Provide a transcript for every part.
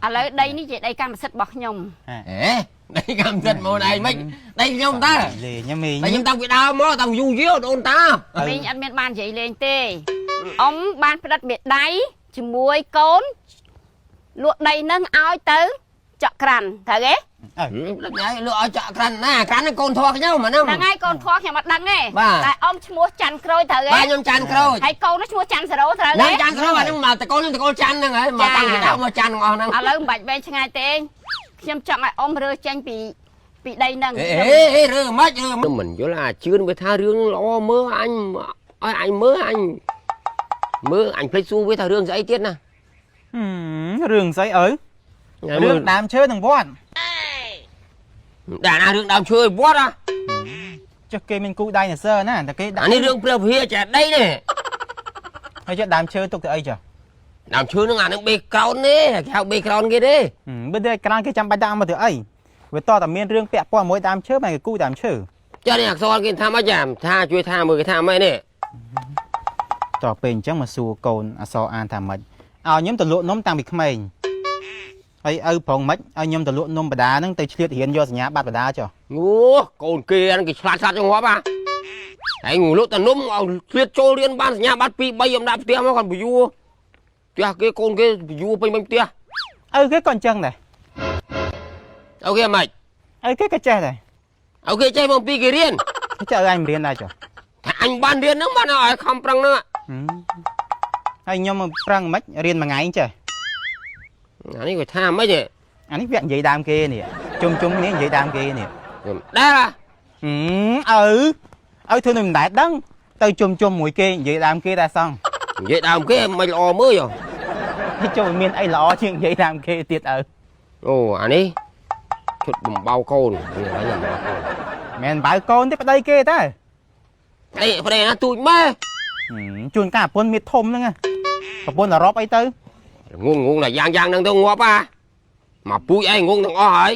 lấy đây ní chị đây cam sứt bọc nhom đây cam sứt màu này mình đây nhom ta mình đây nhom tao bị đau mó tao du dứa đồn ta mình ăn miên ban chị lên tê ông ban phải đặt biệt đáy chỉ muối cốn luộc đầy nâng áo tới chọ cằn thở ghé lựa chọ cằn nè cắn con thua nhau mà nó là ngay con thoa nhà mặt đằng này Bà. tại ông mua chăn crôi thở ghé ba nhom chăn crôi hay câu nó mua chăn sờ đấu thở nhom ghé chăn crôi mà nhưng mà tại con chăn nè ấy mà tao tao mà chăn ngon nè lấy bạch bên ngay tên xem chọn lại ông rơi tranh bị đầy nâng ê rơ mất rơ mình chỗ là chưa với tha rương lo mơ anh mơ anh play su với tha rương giấy tiết nè rừng giấy ấy rừng đám chơi thằng bót đàn rương đám chơi bót à cho kê mình cụ đây là sơ nè là cái anh đi rương play phía trẻ đây nè hay cho đám chơi tục từ ấy chưa đám chơi nó ngàn nó bê cron đi theo bê cron kia đi bên đây cái trăm ba đam mà từ ấy với to tầm miên rương pẹp qua mỗi đám chơi mày cụ đám chơi cho nên so cái tham á giảm tha chui tha 10 cái tham ấy nè ต่อเป็นจังมาสู่โกนอสออ่านทำมัดเอาย้ำตะลุน้มตังบิกไม่ไอ้พองมัดเอาย้ำตะลุนมบดานั่งเตยเฉียดเห็นยอดสัญญาบัตรบดาจ้ะ ngủ còn kia nó cái sạt trong hóa ba ấy ngủ lúc ta núm liệt trôi liên ban nhà bắt pi bay ông đạp tia nó còn bị vua tia cái con kia bị vua bên tia cái con chân này ok mày cái tre này ok chơi bông pi kia riêng cái chơi anh riêng đâyจ้ะ anh ban riêng nó mà nó không prang nữa ហើយខ្ញុំប្រឹងមិនរៀនមួយថ្ងៃចេះ អានេះក៏ថាមិនទេ អានេះវានិយាយដើមគេនេះជុំគ្នានិយាយដើមគេនេះ ដែរ ឲ្យធ្វើនឹងមិនដែរដឹងទៅជុំមួយគេនិយាយដើមគេដែរសោះ និយាយដើមគេមិនល្អមើលយោ ចូលមានអីល្អជាងនិយាយដើមគេទៀតអូ អូអានេះឈុតបំបៅកូននេះហើយខ្ញុំ មិនបើកូនទេប្តីគេតើ អីប្តីណាទូចម៉ែ ជួនកាលប្រពន្ធមានធំហ្នឹងប្រពន្ធអឺរ៉ុបអីទៅ ងងlàយ៉ាងនឹងទៅងាប់មកពូជអីងងទាំងអស់ហើយ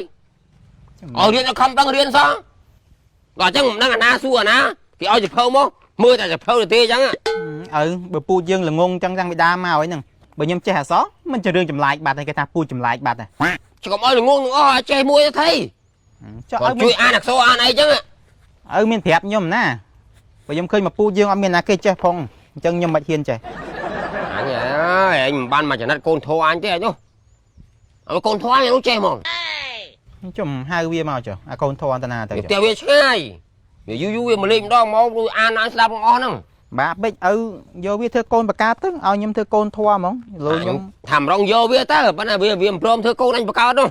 ឲ្យរៀនឲ្យខំប្រឹងរៀនសោះដល់អញ្ចឹងមិនដឹងអាណាសួរអាណាគេឲ្យសិភៅមកមើលតែសិភៅទៅទេអញ្ចឹង បើពូជយើងល្ងងចឹងបិតាមកហ្នឹងបើខ្ញុំចេះអសមិនជារឿងចម្លែកបាត់ទេគេថាពូជចម្លែកបាត់ហ្នឹង កុំឲ្យល្ងងទាំងអស់ចេះមួយទៅថៃចុះឲ្យជួយអានអក្សរអានអីចឹង មានប្រាប់ខ្ញុំណាបើខ្ញុំឃើញមកពូជយើងអត់មានណាគេចេះផងអញ្ចឹងខ្ញុំមិនហ៊ានចេះ anh ơi anh ban mà chẳng đặt con thô anh thế nhá con thô anh nó che mòn ខ្ញុំហៅវាមកចុះអាកូនធន់តាណាទៅ tiêu về ngay vì du về mà lên đó máu an anh làm ngon không បាទបិចឪយកវាធ្វើកូនបកាទៅឲ្យខ្ញុំធ្វើកូនធွာហ្មងលុយខ្ញុំ thầm rong vô về ta ở bên này về về prom thưa con anh bạc cao đâu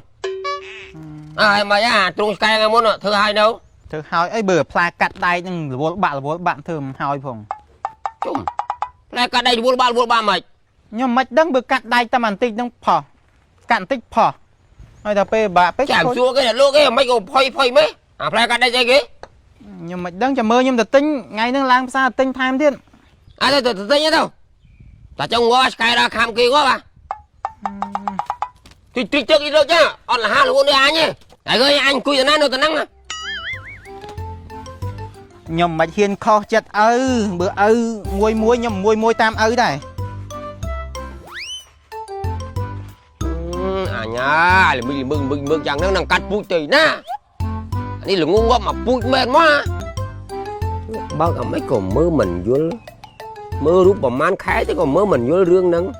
mà à trung sky ngay muốn thưa hai đâu ធ្វើហើយអីបើផ្លែកាត់ដៃនឹងរវល់បាក់ធ្វើមិនហើយផង chung lại cả đây vô ba mày ខ្ញុំមិនដឹងបើកាត់ដៃតែបន្តិចនឹងផោះកាត់បន្តិចផោះហើយតែពេលបាក់ពេក chạm xua cái này luôn cái mấy cô phơi mấy à lại cả đây chơi kì ខ្ញុំមិនដឹងចាំមើលខ្ញុំទៅទិញថ្ងៃហ្នឹងឡើងផ្សារទិញថែមទៀត à tôi nhớ đâu ta trong ngõ sky ra kham kia quá bà thì trước đi được chứ còn là hai luôn đi anh nhỉ tại ơi anh cùi tao năng nè ខ្ញុំមិនហ៊ានខុសចិត្តឪបើឪមួយខ្ញុំមួយតាមឪដែរ à nha là mình chẳng năng cắt bụi tì na đi là ngu quá mà bụi mệt quá bao cả mấy còn mơ mình vô mơ rút bằng man khái chứ còn mơ mình vô rương nâng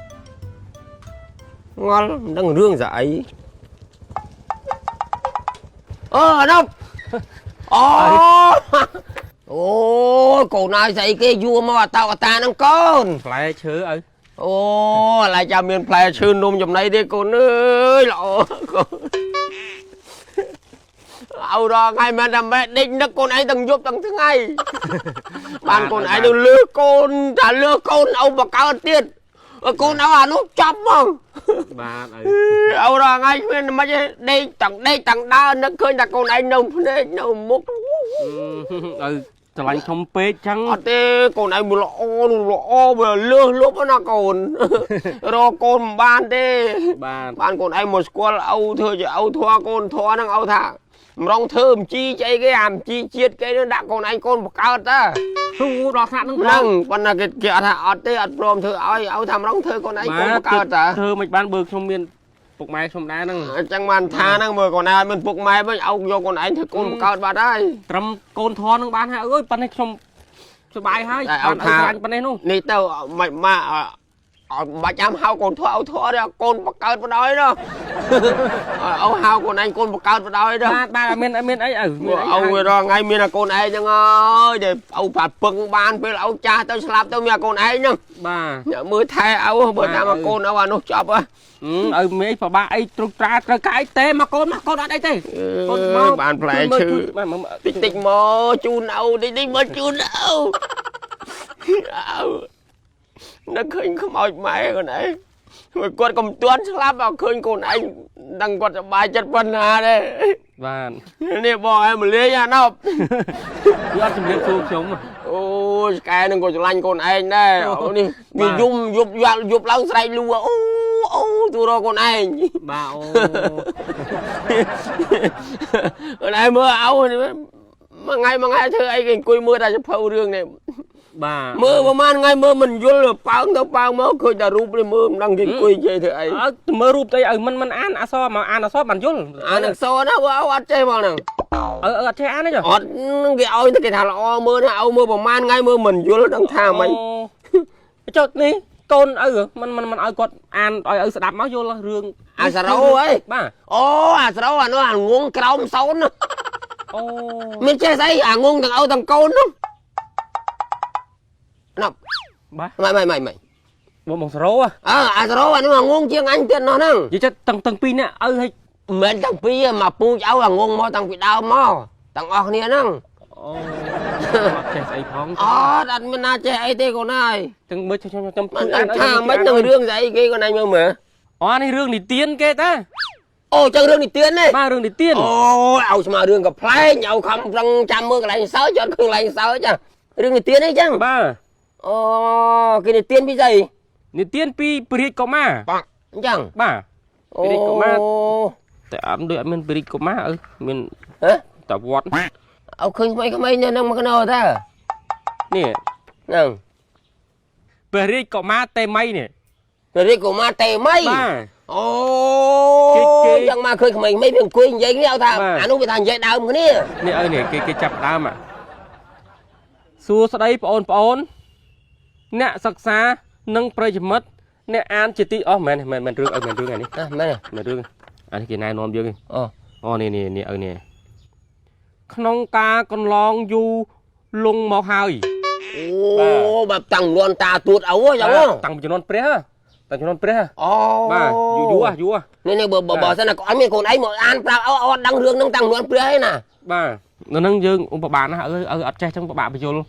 ngon đang rương dậy đâu ôi cổ này dậy cái vua mà tao ta năng con lại chữ ơi ô lại chào miền plei chư nôm trong này đi con ơi lọ ao đó ngay mà làm mẹ định đất con ấy từng giúp từng thứ ngày bạn con ấy đều lừa con trả lừa con ông bà cao tiền con nào à nó chấm không ao đó ngay mà đây tặng đa nó khơi đặt con ấy nông đây nông múc ឆ្លាញ់ធំពេកចឹង អត់ទេកូនឯងមកល្អបើលឺលុបណាកូនរកកូនមិនបានទេបានកូនឯងមកស្គាល់ឪធ្វើជាឪធွာកូនធွာហ្នឹងឪថាម្រងធ្វើអំជីអីគេអាអំជីជាតិគេនឹងដាក់កូនឯងកូនបកើតតា ធូរដល់ថ្នាក់ហ្នឹង ហ្នឹងប៉ុន្តែគេអត់ថាអត់ទេអត់ព្រមធ្វើឲ្យឪថាម្រងធ្វើកូនឯងកូនបកើតតា ធ្វើមិនបានបើខ្ញុំមាន ពុកម៉ែខ្ញុំដែរហ្នឹង chẳng bàn tha năng mời con ai mình phục mai với ông vô con anh thì con cao bà đây ត្រឹមកូនធននឹងបានហើយអើយប៉ុណ្ណេះខ្ញុំសប្បាយហើយ តែ បាន អោ ឲ្យ ថា ខ្លាញ់ប៉ុណ្ណេះនោះ នេះទៅមិនមកបាច់ចាំហៅកូនធွឲ្យធွទេកូនបកើតបដ ாய் នោះអោហៅកូនឯងកូនបកើតបដ ாய் នោះ បាទអត់មានអីមានអី អោវារងថ្ងៃមានតែកូនឯងហ្នឹងអើយដែលអោបាត់ពឹងបានពេលអោចាស់ទៅស្លាប់ទៅមានកូនឯងហ្នឹង បាទ មើលថែអោបើតាមមកកូនអោអានោះចប់ហ៎ ឲ្យមេប្របាក់អីត្រុកត្រាត្រូវកាយទេមកកូនអត់អីទេ កូនមក បានផ្លែឈឺតិចតិចមកជូនអោតិចតិចមកជូនអោនឹកឃើញខ្មោចម៉ែខ្លួនឯងមួយគាត់កំទាន់ស្លាប់អត់ឃើញកូនឯងដឹងគាត់សប្បាយចិត្តប៉ុណ្ណាទេ បាទ នេះបងឯងមកលេងអាណប់ វាអត់ជំរាបសួរខ្ញុំ អូយស្កែនឹងក៏ឆ្លាញ់កូនឯងដែរនេះវាយំយប់ឡើងស្រែកលូអូទូរកកូនឯង បាទអូ កូនឯងមើលអោមួយថ្ងៃធ្វើអីគេអង្គុយមើលតែសភៅរឿងនេះ បាទ មើលប្រហែលថ្ងៃមើលមិនយល់ប៉ើងទៅប៉ើងមកឃើញតែរូបនេះមើលមិនដឹងគេអង្គុយនិយាយធ្វើអី អើមើលរូបទៅឲ្យមិនអានអក្សរមកអានអក្សរបានយល់ អានឹងសណាបើអត់ចេះមកហ្នឹង អត់ចេះអានទេចុះ អត់គេឲ្យតែគេថាល្អមើលណាឲ្យមើលប្រហែលថ្ងៃមើលមិនយល់ដឹងថាមិន ចុះនេះកូនឪមិនឲ្យគាត់អានឲ្យឪស្ដាប់មកយល់រឿង អាសារ៉ូអី បាទ អូអាសារ៉ូអានោះអាងងក្រោមសូន អូ មានចេះស្អីអាងងទាំងឪទាំងកូននោះណប់ បាទ មិន បងសរោ អាសារ៉ូអានោះអាងងជាងអញទៀតនោះហ្នឹង និយាយចិត្តទាំងពីរនាក់ឪឲ្យ មិនទាំងពីរមកពូជឲ្យអាងងមកតាំងពីដើមមកទាំងអស់គ្នាហ្នឹង អូអត់ចេះស្អីផង អត់មានណាចេះអីទេកូនអើយ ទាំងមើលខ្ញុំ មិនដឹងថាមិននឹងរឿងស្អីគេកូនឯងមើល អូនេះរឿងនិទានគេតា អូចឹងរឿងនេះទៀនទេ បាទរឿងនិទាន អូឲ្យស្មើរឿងកំ pl ែងឲ្យខំប្រឹងចាំមើលកន្លែងសើចអត់ឃើញកន្លែងសើចរឿងនេះទៀនអីចឹង បាទ អូគេនេះទៀនពីស្អី និទានពីព្រះរាជកុមារ អញ្ចឹង បាទ អូ ព្រះរាជកុមារ តែអត់ដូចអត់មានព្រះរាជកុមារឪមាន ហ៎ តែវត្ត អោឃើញក្មេងៗនៅនឹងមកណោតា នេះ ហ្នឹង ព្រះរាជកុមារតេមីនេះ ព្រះរាជកុមារតេមី បាទ អូ គេ ចឹងមកឃើញក្មេងៗវាអង្គុយនិយាយគ្នាឲ្យថាអានោះវាថានិយាយដើមគ្នា នេះឪនេះគេចាប់ដើមសួស្ដីបងប្អូនអ្នកសិក្សានិងប្រិយមិត្តអ្នកអានជាទីអស់មែនរឿងមែនរឿងអានេះ ណាមែន មែនរឿងអានេះគេណែនាំយើង អូ នេះឪនេះក្នុងការកន្លងយូរលងមកហើយ អូបែបតាំងលន់តាទួតអោចឹង តាំងពីជំនាន់ព្រះតាំងជំនាន់ព្រះ អូ បាទយូរនេះបើសិនណាអត់មានកូនឯងមកអានប្រាប់អត់ដឹងរឿងហ្នឹងតាំងលន់ព្រះឯណា បាទនៅនឹងយើងពិបាកណាស់អត់ចេះចឹងពិបាកបញ្យល់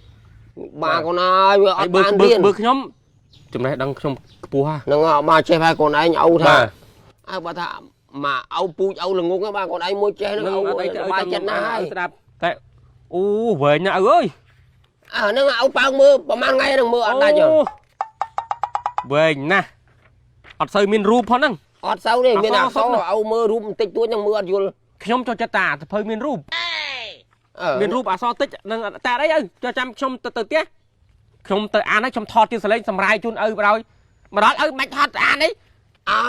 បាទកូនអើយវាអត់បានរៀន បើខ្ញុំចំណេះដឹងខ្ញុំខ្ពស់ ហ្នឹងមកចេះហើយកូនឯងអោថា បាទ អើបើថាមកអោពូជអោល្ងងបាទកូនឯងមួយចេះហ្នឹងអោបាយចិត្តណាស់ហើយ ស្ដាប់តែអូវែងណាស់អើយ ហ្នឹងអោប៉ើងមើលប្រហែលថ្ងៃហ្នឹងមើលអត់ដាច់ វែងណាស់អត់សូវមានរូបផងហ្នឹង អត់សូវទេមានអក្សរអោមើលរូបបន្តិចតួចហ្នឹងមើលអត់យល់ ខ្ញុំចូលចិត្តតាសភៅមានរូបមានរូបអក្សរតិចនឹងតែអីចូលចាំខ្ញុំទៅផ្ទះខ្ញុំទៅអានហើយខ្ញុំថតជាសលេងសម្រាយជូនឪបដ ாய் មកដល់ឪមិនថតអាននេះ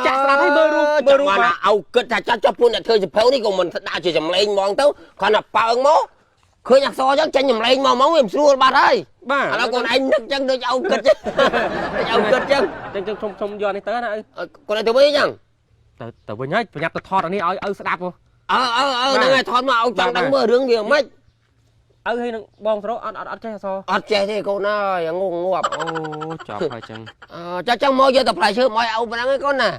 ចាក់ស្ដាប់ឲ្យមើលរូបបានអោគិតថាចាត់ចុះពួកអ្នកធ្វើសភៅនេះក៏មិនដាក់ជាចម្លែងហ្មងទៅគ្រាន់តែប៉ើងមកឃើញអក្សរចឹងចាញ់ចម្លែងមកវាមិនស្រួលបាត់ហើយ បាទ ឥឡូវកូនឯងនឹកចឹងដូចអោគិតចឹងអោគិតចឹង ខ្ញុំយកនេះទៅណាឪ កូនឯងទៅវិញចឹង ទៅវិញហើយប្រញាប់ទៅថតអានេះឲ្យឪស្ដាប់ ហ្នឹងហើយថតមកអោចង់ដឹងមើលរឿងវាមិន ឪហើយនឹងបងសរោអត់ចេះអក្សរ អត់ចេះទេកូនអើយងងងាប់ អូចប់ហើយចឹង ចាចឹងមកយកតែផ្លែឈើមកឲ្យអោប៉ុណ្ណឹងឯងកូនណា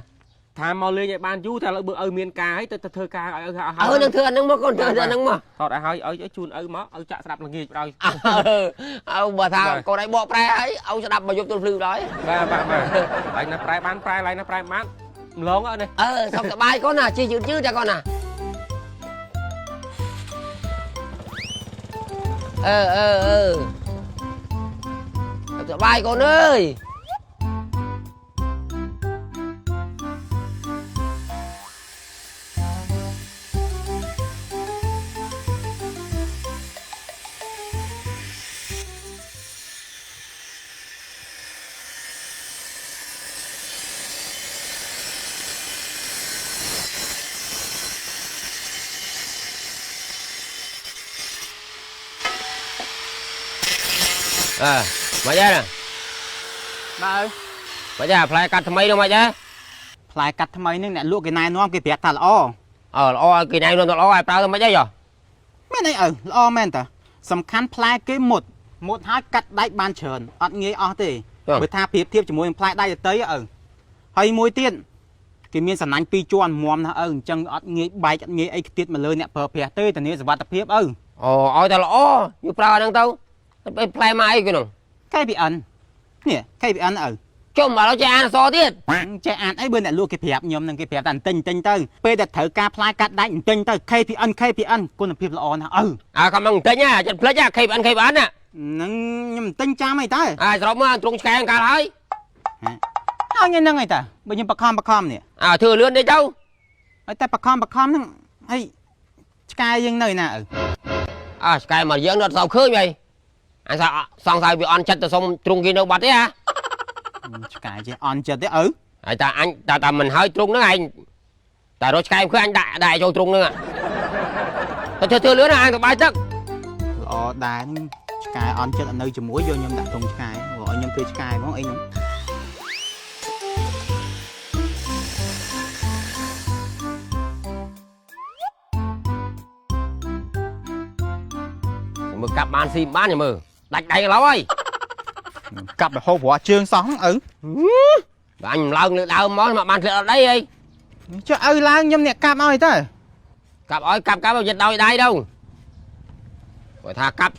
ថាមកលេងឲ្យបានយូរតែឥឡូវបើឪមានការហើយទៅធ្វើការឲ្យឪហើយ នឹងធ្វើអាហ្នឹងមកកូនធ្វើអាហ្នឹងមក ថតឲ្យឲ្យជូនឪមកឪចាក់ស្ដាប់ល្ងាចបដ ாய் អើបើថាកូនឯងបកប្រែហើយអោស្ដាប់មកយប់ទល់ភ្លឺដល់ បាទហើយណាប្រែបានប្រែឡើងណាប្រែបានម្លងអើនេះ សុខសប្បាយកូនណាជិះយឺតតែកូនណាសុខសប្បាយកូនអើយ មកចាណា បាទ មកចាផ្លែកាត់ថ្មីនោះមកចា ផ្លែកាត់ថ្មីនឹងអ្នកលក់គេណែនាំគេប្រាប់ថាល្អ ល្អគេណៃនោះល្អឲ្យប្រើទៅមិនអីយោ មែនអីឪល្អមែនតាសំខាន់ផ្លែគេមុតហើយកាត់ដាច់បានច្រើនអត់ងាយអស់ទេបើថាប្រៀបធៀបជាមួយនឹងផ្លែដាច់ដតីឪហើយមួយទៀតគេមានសំណាញ់2ជាន់មុំណាឪអញ្ចឹងអត់ងាយបែកអត់ងាយអីខ្ទៀតមកលើអ្នកប្រើប្រាស់ទេធានាសុវត្ថិភាពឪ ឲ្យតែល្អយូរប្រើអាហ្នឹងទៅផ្លែមកអីគេនោះ KPN នេះ KPN ឪ ជុំឥឡូវចេះអានអក្សរទៀត ចេះអានអីបើអ្នកលក់គេប្រាប់ខ្ញុំនឹងគេប្រាប់តែទិញទៅពេលដែលត្រូវការផ្លែកាត់ដាច់ទិញទៅ KPN គុណភាពល្អណាស់ឪ កំពុងទិញចិត្តផ្លេចKPN ណា នឹងខ្ញុំទិញចាំអីតើ ស្របមកទ្រង់ឆ្កែកាលហើយ ហើយហ្នឹងអីតើបើខ្ញុំបខំនេះ ធ្វើលឿនទេទៅ ហើយតែបខំហ្នឹងហើយឆ្កែយើងនៅណាឪ ឆ្កែមកយើងអត់សូវឃើញហីអញសង្ស័យវាអន់ចិត្តទៅសុំទ្រង់គេនៅបាត់ទេហ៎ ឆ្កែចេះអន់ចិត្តទេឪ ហើយតាអញតាមិនហើយទ្រង់ហ្នឹងឯងតែរកឆ្កែឃើញអញដាក់ចូលទ្រង់ហ្នឹងទៅធ្វើលឿនអញទៅបាយទឹក ល្អដែរឆ្កែអន់ចិត្តនៅជាមួយយកខ្ញុំដាក់ទ្រង់ឆ្កែព្រោះឲ្យខ្ញុំធ្វើឆ្កែហ្មងអីហ្នឹងមើលកាប់បានស៊ីបានយមើលដាច់ដៃឡូវហើយ កាប់រហូតព្រោះជើងសោះឪ បើអញឡើងលើដើមមកបានធ្លាក់អត់ដីអី ចុះឪឡើងខ្ញុំអ្នកកាប់ឲ្យតើ កាប់ឲ្យកាប់យកដោយដៃទៅបើថាកាប់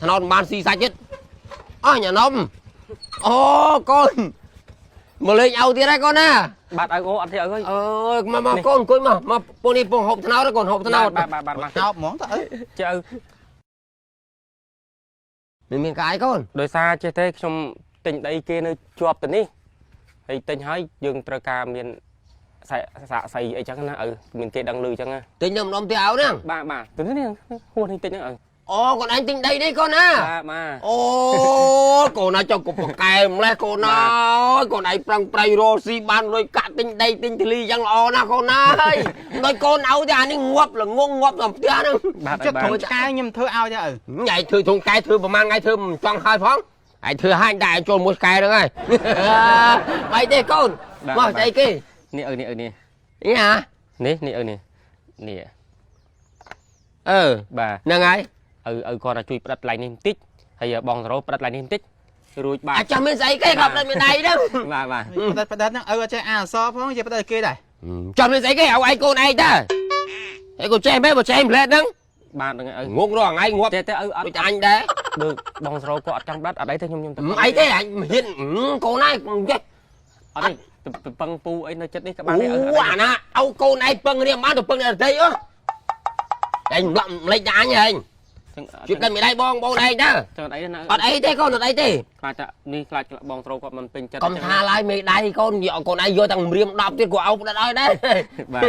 ថ្នោតបានស៊ីសាច់ទៀតអស់ញ៉ាំអូកូនមកលេងអោទៀតហើយកូនណា បាទឪអូអត់ទេឪអើយ មកកូនអង្គុយមកពូនេះពងហូបថ្នោតកូនហូបថ្នោត បាទ ហោបហ្មងតើឪ ចេះឪ មានកាយកូន ដោយសារចេះទេខ្ញុំទិញដីគេនៅជាប់ទៅនេះហើយទិញហើយយើងត្រូវការមានសាកសីអីចឹងណាឪមានគេដឹងលឺចឹងណា ទិញនៅម្ដុំផ្ទះអោហ្នឹង បាទទៅនេះហួសនេះទិញហ្នឹងឪ អូកូនឯងទិញដីនេះកូនណា បាទ អូកូនណាចុះកុំប្រកែម្លេះកូនណាអើយកូនឯងប្រឹងប្រែងរកស៊ីបានលុយកាក់ទិញដីទិញទលីយ៉ាងល្អណាស់កូនណាហើយដោយកូនឲ្យតែអានេះងាប់ល្ងងងាប់តាមផ្ទះហ្នឹង ចុះធ្វើឆ្កែខ្ញុំធ្វើឲ្យតើឪ ញ៉ៃធ្វើធុងកែធ្វើប្រហែលថ្ងៃធ្វើមិនចង់ហើយផងឯងធ្វើហាញតែឯងចូលមួយឆ្កែហ្នឹងហើយបាយទេកូនមកស្អីគេ នេះឪនេះឪនេះ នេះហ៎ នេះឪនេះនេះ បាទ ហ្នឹងហើយ ឪគាត់ថាជួយផ្ដិតកន្លែងនេះបន្តិចហើយបងសរោផ្ដិតកន្លែងនេះបន្តិចរួចបាទ អាចចាំមានស្អីគេក៏ផ្ដិតមានដៃហ្នឹង បាទ ផ្ដិតហ្នឹងឪអត់ចេះអានអក្សរផងចេះផ្ដិតគេដែរ ចាំមានស្អីគេឲ្យឯងកូនឯងតើឯងកូនចេះមែនបើចេះផ្លែតហ្នឹង បាទហ្នឹងឪ ងងរងថ្ងៃងាប់ ចេះតែឪអត់ ដូចអញដែរ ដូចបងសរោគាត់អត់ចង់ផ្ដិតអត់អីទេខ្ញុំទៅ អីទេអញហ៊ានកូនឯងចេះ អត់ទេពឹងពូអីនៅចិត្តនេះក៏បានដែរ អូអាណាឲ្យកូនឯងពឹងរៀងបានទៅពឹងអ្នកដទៃអេងម្លេចដាក់អញហែងជួយតែមិនដៃបងឯងតើ ចឹងអត់អីណា អត់អីទេកូនអត់អីទេ ខ្លាចតែនេះខ្លាចបងស្រូវគាត់មិនពេញចិត្ត កុំថាឡើយមេដៃកូនយកកូនឯងយកតែរៀម10ទៀតគាត់អោបផ្ដិតឲ្យដែរ បាទ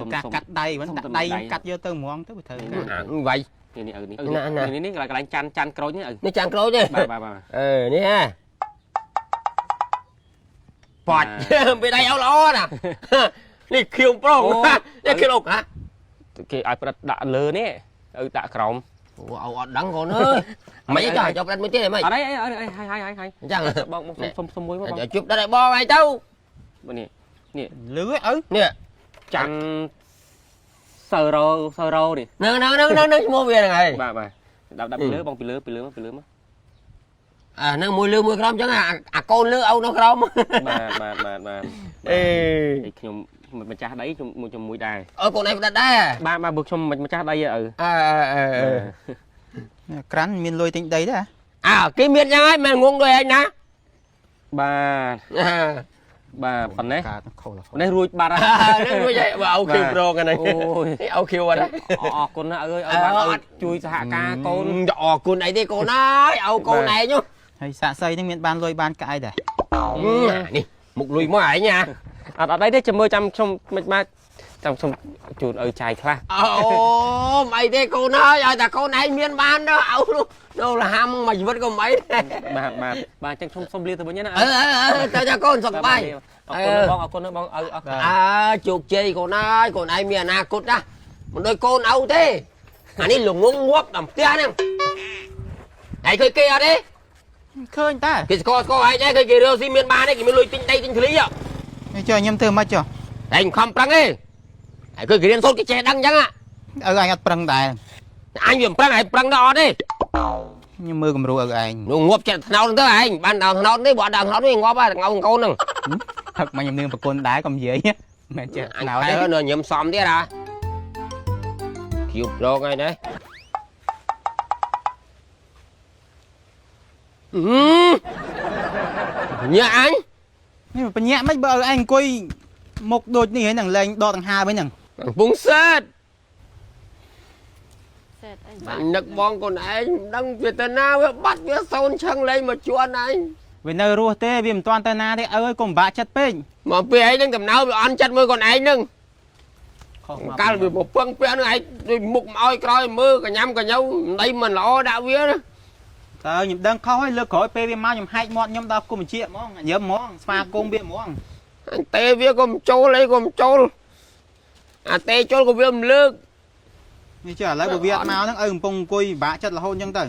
សុំ ការកាត់ដៃមិនដាក់ដៃកាត់យកទៅហ្មងទៅបើត្រូវការ វាយ នេះនេះកន្លែងចាន់ក្រូចនេះឪ នេះចាំងក្រូចទេ បាទ នេះហ៎បាច់មេដៃឲ្យល្អណានេះខៀវប្រុងនេះខៀវអុកហ៎ គេឲ្យផ្ដិតដាក់លើនេះឪដាក់ក្រោម អូអត់ដឹងកូនអើយមិនអីចាយកផ្ដិតមួយទៀតហីមិន អត់អីហើយ អញ្ចឹង បងសុំមួយមកបង ជប់ដល់ឲ្យបងឯងទៅ នេះ លឺឪ នេះ ចាន់សើរោនេះ នឹងឈ្មោះវាហ្នឹងហើយ បាទដាក់ពីលើបងពីលើមក អានឹងមួយលើមួយក្រោមអញ្ចឹងអាកូនលើអោនៅក្រោម បាទអេខ្ញុំម្ចាស់ដីជាមួយដែរ កូនឯងផ្ដិតដែរ បាទបើខ្ញុំម្ចាស់ដីឪ ក្រាន់មានលុយទិញដីដែរ គេមានយ៉ាងហើយមិនងងដូចឯងណា បាទប៉ុណ្ណេះ កាខុស នេះរួចបាត់ហើយ នឹងរួចហើយបើអោខៀវប្រងហ្នឹង អូយ អោខៀវអត់ អរគុណណាឪបានជួយសហការកូន អរគុណអីទេកូនអើយអោកូនឯង ហើយសាក់សីនឹងមានបានលុយបានក្អែកដែរ នេះមុខលុយមកឯងណា អត់អីទេចាំមើលចាំខ្ញុំមិនបាទចាំខ្ញុំជូនឪចាយខ្លះ អូមិនអីទេកូនអើយឲ្យតែកូនឯងមានបានទៅអោនោះលហាំមួយជីវិតក៏មិនអី បាទចឹងខ្ញុំសុំលាទៅវិញណា ទៅកូនសុខសប្បាយ អរគុណបងឪ ជោគជ័យកូនអើយកូនឯងមានអនាគតណាមិនដូចកូនឪទេអានេះល្ងងងាប់តាមផ្ទះហ្នឹងឯងឃើញគេអត់ទេ khơi ta cái có ai đấy cái rêu xi miên ba đấy cái mình lùi tinh tay tinh thlý à cho nhâm thưa mà cho anh không prang ấy cái riêng sốt cái che đăng chăng ạ anh ăn prang đại anh dùng prang này prang đó đi nhưng mưa cầm rùa anh nó ngộp chặt nào tới anh ban đầu nó đấy bọn đằng nó đi ngó ba ngâu câu nè thật mà nhâm nương và con đá còn dễ nhé mẹ chưa anh nào phải đấy nữa nhầm xóm thế ra chịu rồi ngay đấy nhà anh nhưng mà nhẹ mấy bờ anh coi một đôi như thế nàng lên đo thằng hai với nàng bung sét Sệt anh anh nực bong con anh đang Việt Nam bắt cái sôn chân lên mà chuan anh vì nơi rùa tê vì toàn tay na thế ơi cùng bạ chất pin mà phía ấy đang tầm nào bị ăn chặt mưa còn anh nưng cá bị một phân phía nữa anh mục mỏi coi mưa cả nhâm cả nhau đây mình lo đạo vía đó trời nhầm đang khói lơ khỏi pê vì mau nhầm hai món nhầm đau cùng chia món nhớ món pha cùng bia món anh tê vía cùng trâu lấy cùng trâu à tê trâu cùng vía lướt như chưa lấy của Việt mau nó bông cùi bạ chất là hôn chẳng tới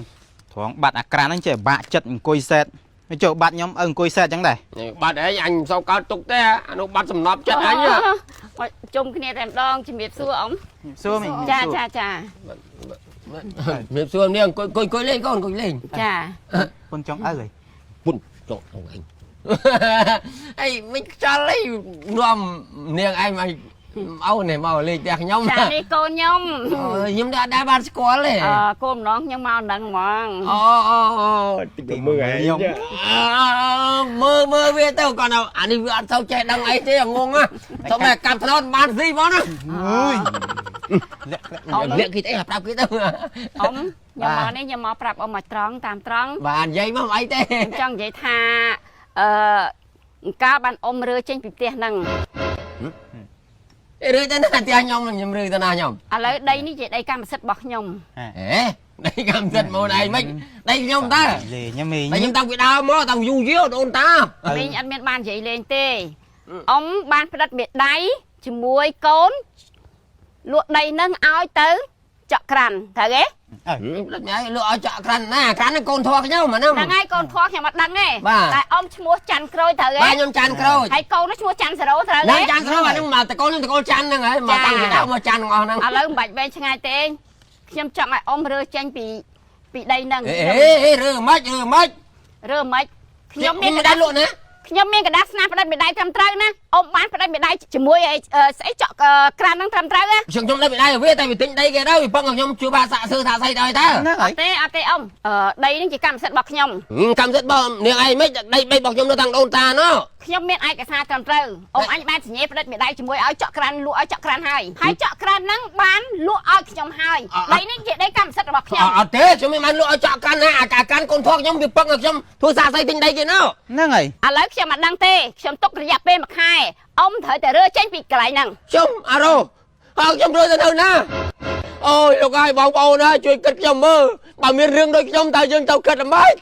thoáng bạn cran anh trẻ bạ chất cùi sét cái chỗ bạn nhóm cùi sét chẳng đây bà để anh sao cao tục thế anh bắt sầm nộp chết anh nhá chung cái này thèm đong chỉ miệt xua ống xưa mình cha miệt xưa đi coi lên con coi lên cha con chóng ơi bún trộn không anh ai mấy cha lấy nuông niềng anh mày áo này màu lên đẹp nhom cha đi cô nhom nhom đã ban score lên cô nó nhưng mau nâng mòn mưa ấy mưa về tao còn nào anh đi ăn sau chạy đằng ấy thế là ngon á sao mẹ cặp thon ban gì món á liệng cái thế hợp cái tao ông nhưng mà prap ông mà tròn tam tròn và anh dây mà mấy thế tròn vậy tha cá ban ôm rơi trên bìa tiền nằng rơi tên nào tiền nhom nhom rơi tên nào nhom lấy đây ní vậy đây cam sệt bọc nhom đây cam sệt màu này mấy đây nhom ta gì nha mình đây nhom tao bị đau mó tao du diếu đồn ta mình ăn miên ban vậy lên tê ông ban phải đặt biệt đáy chỉ muối cốn luộc đầy nâng áo tới chợ cằn thấy ghé đất nhảy lựa chợ cằn nè cằn nó con thua nhau mà nó là ngay con thoa nhà mặt đằng này Bà. tại ông mua chăn crôi thở ghé ba nhom chăn crôi hay câu nó mua chăn sờ thở nó ghé chăn crôi nhưng mà tao chăn nè ấy mà tao đâu mà chăn ngon nè lấy bạch về cho ngay tên nhom chọn lại ông rơi tranh bị đầy nâng rửa mất nhom miếng đá luôn á nhom miếng cái đá snap đây bị đầy thầm trâu nè ông bán phải đây bị đầy chỉ muối sẽ chọn cran năng thầm trâu á trường trong đây bị đây tại vì tính đây cái đâu băng ngọc nhom chưa ba xạ sư thả say đời ta tê ông đây nó chỉ cầm sệt bọc nhom cầm rất bom niềng ai mấy đây bọc nhom nó thằng đôn ta nó nhom miếng ai cái xa thầm trâu ông anh bán chỉ nhép đây bị đầy chỉ muối áo chọn cran lụa áo chọn cran hai hay chọn cran năng bán lụa áo nhom hai đây nó chỉ đây cầm sệt bọc nhom thế chúng mình bán lụa chọn cran à cả cran con thoa nhom bị băng ngọc nhom thua xạ say tính đây kia nó nè ngày lấy cho mặt đăng tê chấm tóc rạp bên mặt hai ông thờiแต่ rơi trên bị cái này nằng chung aro trong rơi từ đâu nè ôi lúc ai bong bầu đóជួយគិតខ្ញុំមើលបើមានរឿងដូចខ្ញុំតើយើងទៅគិតល្មិច